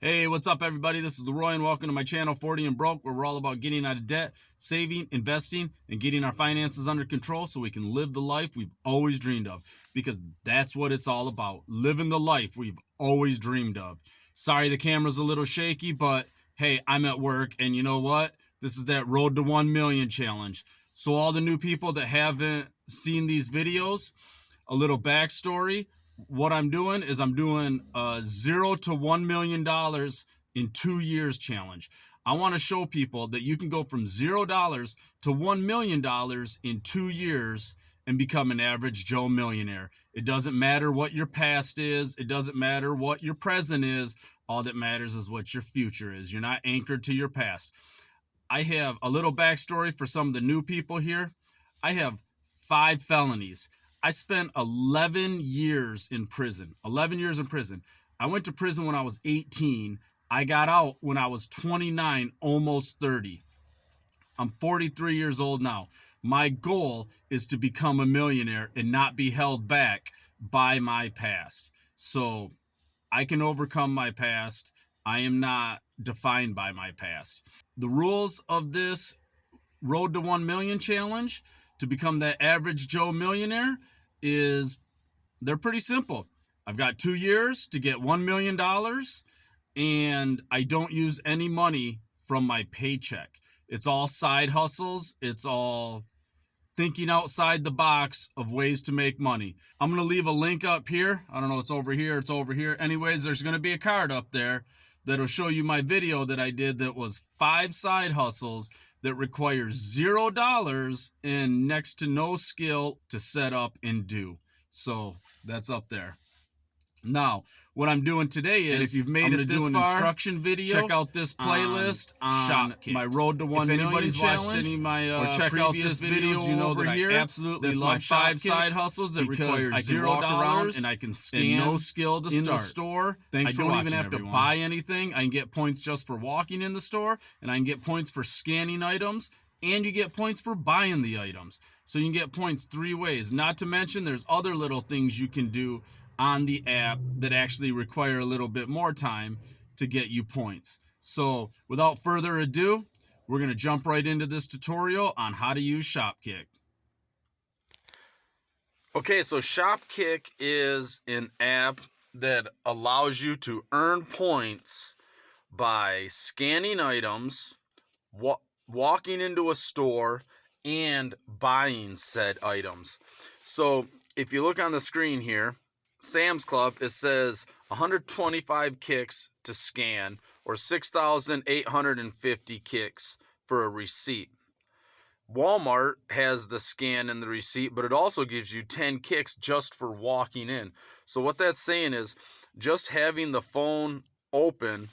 Hey, what's up, everybody? This is Leroy, and welcome to my channel, 40 and Broke, where we're all about getting out of debt, saving, investing, and getting our finances under control so we can live the life we've always dreamed of. Because that's what it's all about, living the life we've always dreamed of. Sorry the camera's a little shaky, but hey, I'm at work, and you know what? This is that Road to 1 Million challenge. So all the new people that haven't seen these videos, a little backstory. What I'm doing is I'm doing a $0 to $1 million in 2 years challenge. I want to show people that you can go from $0 to $1 million in 2 years and become an average Joe millionaire. It doesn't matter what your past is. It doesn't matter what your present is. All that matters is what your future is. You're not anchored to your past. I have a little backstory for some of the new people here. I have 5 felonies. I spent 11 years in prison. 11 years in prison. I went to prison when I was 18. I got out when I was 29, almost 30. I'm 43 years old now. My goal is to become a millionaire and not be held back by my past. So I can overcome my past. I am not defined by my past. The rules of this Road to 1 Million challenge to become that average Joe millionaire they're pretty simple. I've got 2 years to get $1 million, and I don't use any money from my paycheck. It's all side hustles. It's all thinking outside the box of ways to make money. I'm going to leave a link up here. I don't know, it's over here. It's over here. Anyways, there's going to be a card up there that'll show you my video that I did that was 5 side hustles that requires $0 and next to no skill to set up and do. So that's up there. Now, what I'm doing today is, if you've made it this far, instruction video, check out this playlist on Shopkick. My Road to 1 Million challenge. If anybody's watched any of my or check out this video, you know that I absolutely love 5 side hustles that require $0 and I can scan and no skill to start. In the store. Thanks for watching, I don't even have to buy anything. I can get points just for walking in the store, and I can get points for scanning items, and you get points for buying the items. So you can get points 3 ways. Not to mention there's other little things you can do on the app that actually require a little bit more time to get you points. So without further ado, we're going to jump right into this tutorial on how to use Shopkick. Okay, so Shopkick is an app that allows you to earn points by scanning items, walking into a store, and buying said items. So if you look on the screen here, Sam's Club, it says 125 kicks to scan or 6,850 kicks for a receipt. Walmart has the scan and the receipt, but it also gives you 10 kicks just for walking in. So what that's saying is just having the phone open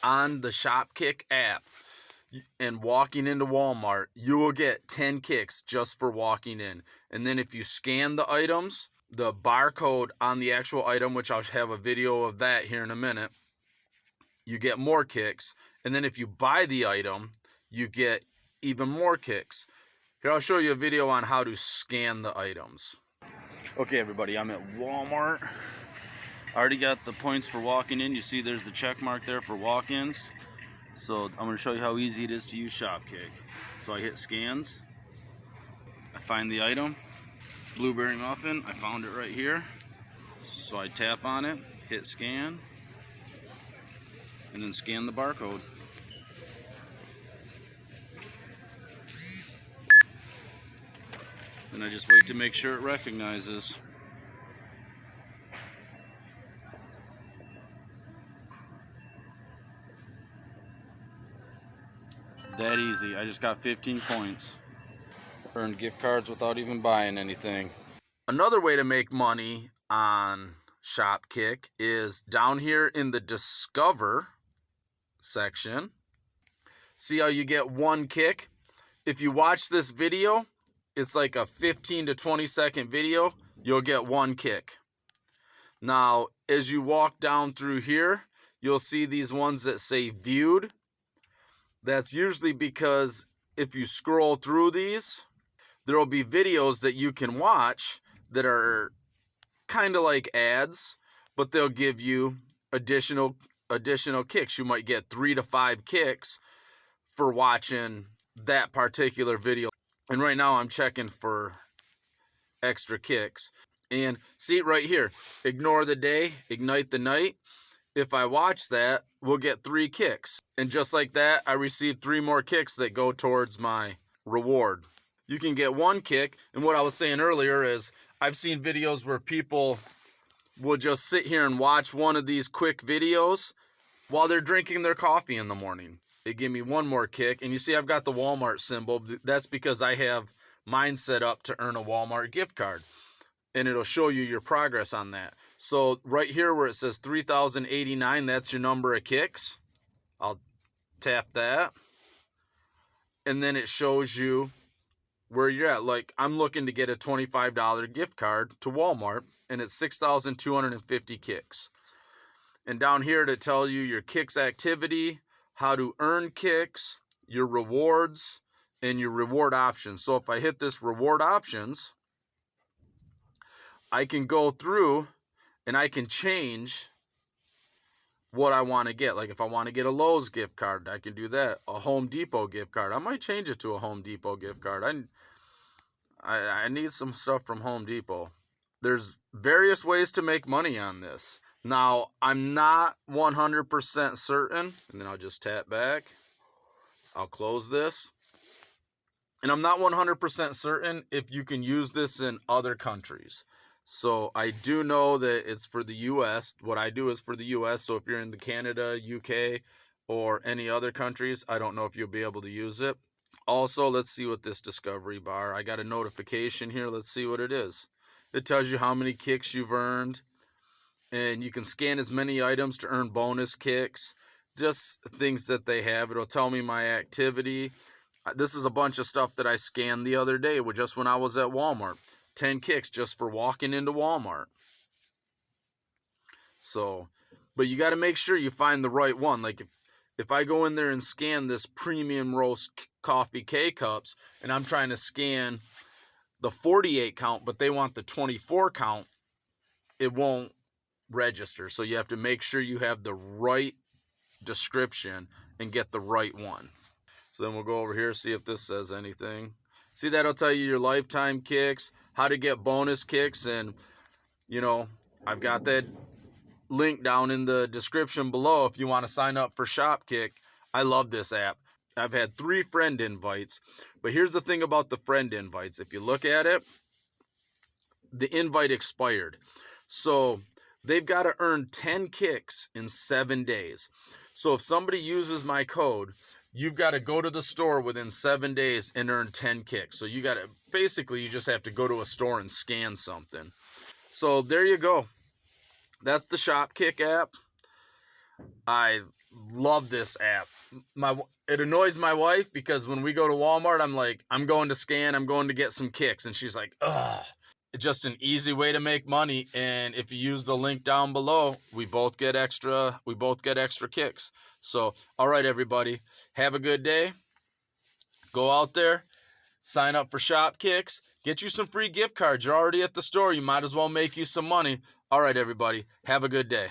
on the Shopkick app and walking into Walmart, you will get 10 kicks just for walking in. And then if you scan the items, the barcode on the actual item, which I'll have a video of that here in a minute, you get more kicks. And then if you buy the item, you get even more kicks. Here, I'll show you a video on how to scan the items. Okay, everybody, I'm at Walmart. I already got the points for walking in. You see there's the check mark there for walk-ins. So I'm going to show you how easy it is to use Shopkick. So I hit scans. I find the item. Blueberry muffin, I found it right here. So I tap on it, hit scan, and then scan the barcode. Then I just wait to make sure it recognizes. That easy. I just got 15 points. Earned gift cards without even buying anything. Another way to make money on Shopkick is down here in the Discover section. See how you get 1 kick? If you watch this video, it's like a 15 to 20 second video, you'll get 1 kick. Now, as you walk down through here, you'll see these ones that say viewed. That's usually because if you scroll through these, there will be videos that you can watch that are kind of like ads, but they'll give you additional additional kicks. You might get 3 to 5 kicks for watching that particular video. And right now I'm checking for extra kicks. And see right here, ignore the day, ignite the night. If I watch that, we'll get 3 kicks. And just like that, I received 3 more kicks that go towards my reward. You can get 1 kick. And what I was saying earlier is I've seen videos where people will just sit here and watch one of these quick videos while they're drinking their coffee in the morning. They give me 1 more kick. And you see I've got the Walmart symbol. That's because I have mine set up to earn a Walmart gift card. And it'll show you your progress on that. So right here where it says 3,089, that's your number of kicks. I'll tap that. And then it shows you where you're at. Like, I'm looking to get a $25 gift card to Walmart, and it's 6,250 kicks. And down here to tell you your kicks activity, how to earn kicks, your rewards, and your reward options. So if I hit this reward options, I can go through and I can change what I want to get. Like if I want to get a Lowe's gift card, I can do that. A Home Depot gift card, I might change it to a Home Depot gift card. I need some stuff from Home Depot. There's various ways to make money on this. Now, I'm not 100% certain, and then I'll just tap back. I'll close this. And I'm not 100% certain if you can use this in other countries. So I do know that it's for the U.S. What I do is for the U.S. So if you're in the Canada, UK, or any other countries, I don't know if you'll be able to use it. Also, let's see what this discovery bar. I got a notification here. Let's see what it is. It tells you how many kicks you've earned. And you can scan as many items to earn bonus kicks. Just things that they have. It'll tell me my activity. This is a bunch of stuff that I scanned the other day just when I was at Walmart. 10 kicks just for walking into Walmart. So, but you got to make sure you find the right one. Like if I go in there and scan this premium roast coffee K-Cups and I'm trying to scan the 48 count, but they want the 24 count, it won't register. So you have to make sure you have the right description and get the right one. So then we'll go over here, see if this says anything. See, that'll tell you your lifetime kicks, how to get bonus kicks, and, you know, I've got that link down in the description below if you want to sign up for Shopkick. I love this app. I've had 3 friend invites, but here's the thing about the friend invites. If you look at it, the invite expired. So they've got to earn 10 kicks in 7 days. So if somebody uses my code, you've got to go to the store within 7 days and earn 10 kicks. So you got to, basically, you just have to go to a store and scan something. So there you go. That's the Shopkick app. I love this app. It annoys my wife because when we go to Walmart, I'm like, I'm going to scan, I'm going to get some kicks. And she's like, ugh. It's just an easy way to make money. And if you use the link down below, we both get extra kicks. So, all right, everybody, have a good day. Go out there, sign up for Shopkicks, get you some free gift cards. You're already at the store. You might as well make you some money. All right, everybody, have a good day.